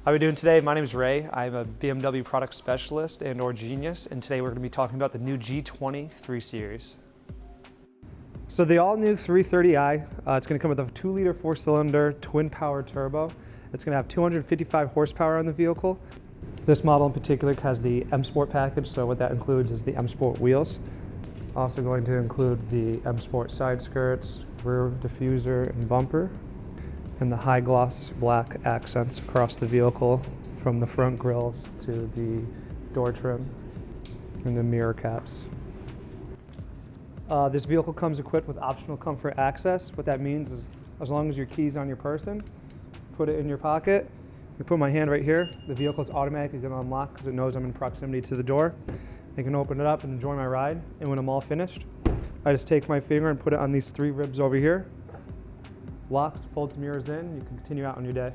How are we doing today? My name is Ray. I'm a BMW product specialist and/or genius, and today we're going to be talking about the new G20 3 Series. So the all-new 330i, it's going to come with a 2-liter 4-cylinder twin-power turbo. It's going to have 255 horsepower on the vehicle. This model in particular has the M Sport package, so what that includes is the M Sport wheels. Also going to include the M Sport side skirts, rear diffuser and bumper, and the high gloss black accents across the vehicle from the front grills to the door trim and the mirror caps. This vehicle comes equipped with optional comfort access. What that means is as long as your key's on your person, put it in your pocket. I put my hand right here, the vehicle is automatically going to unlock because it knows I'm in proximity to the door. I can open it up and enjoy my ride, and when I'm all finished, I just take my finger and put it on these 3 ribs over here. Locks, folds mirrors in, you can continue out on your day.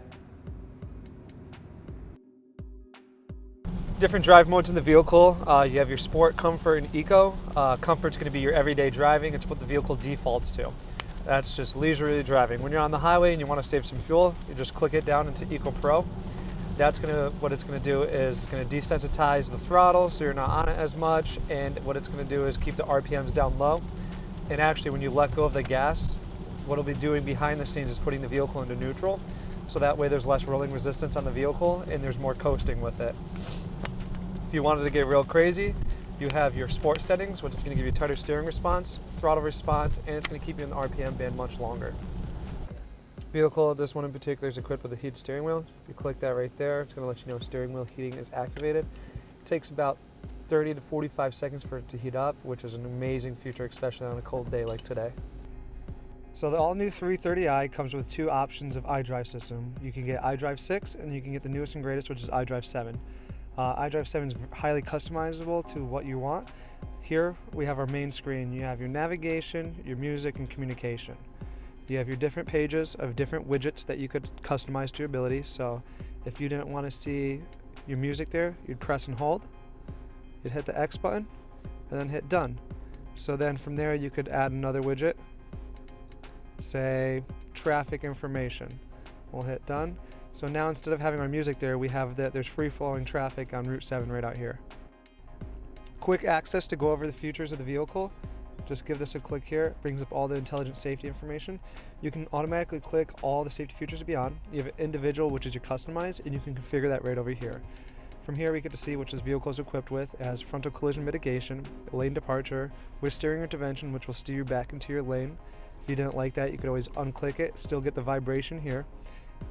Different drive modes in the vehicle. You have your Sport, Comfort, and Eco. Comfort's going to be your everyday driving. It's what the vehicle defaults to. That's just leisurely driving. When you're on the highway and you want to save some fuel, you just click it down into Eco Pro. What it's going to do is going to desensitize the throttle so you're not on it as much, and what it's going to do is keep the RPMs down low. And actually when you let go of the gas, what it'll be doing behind the scenes is putting the vehicle into neutral, so that way there's less rolling resistance on the vehicle and there's more coasting with it. If you wanted to get real crazy, you have your sport settings, which is going to give you tighter steering response, throttle response, and it's going to keep you in the RPM band much longer. Vehicle, this one in particular, is equipped with a heated steering wheel. If you click that right there, it's going to let you know steering wheel heating is activated. It takes about 30 to 45 seconds for it to heat up, which is an amazing feature, especially on a cold day like today. So the all-new 330i comes with 2 options of iDrive system. You can get iDrive 6 and you can get the newest and greatest, which is iDrive 7. iDrive 7 is highly customizable to what you want. Here we have our main screen. You have your navigation, your music, and communication. You have your different pages of different widgets that you could customize to your ability. So if you didn't want to see your music there, you'd press and hold. You'd hit the X button and then hit done. So then from there you could add another widget. Say traffic information. We'll hit done. So now instead of having our music there, we have that there's free-flowing traffic on Route 7 right out here. Quick access to go over the features of the vehicle. Just give this a click here. It brings up all the intelligent safety information. You can automatically click all the safety features to be on. You have an individual, which is your customized, and you can configure that right over here. From here we get to see which this vehicle is equipped with. It has frontal collision mitigation, lane departure, with steering intervention, which will steer you back into your lane. If you didn't like that, you could always unclick it, still get the vibration here.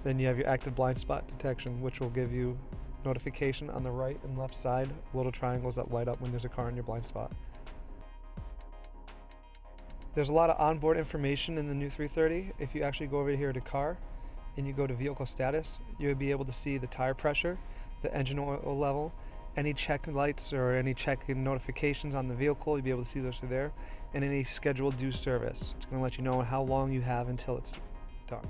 Then you have your active blind spot detection, which will give you notification on the right and left side, little triangles that light up when there's a car in your blind spot. There's a lot of onboard information in the new 330. If you actually go over here to car and you go to vehicle status, you'll be able to see the tire pressure, the engine oil level, any check lights or any check notifications on the vehicle, you'll be able to see those through there, and any scheduled due service. It's going to let you know how long you have until it's done.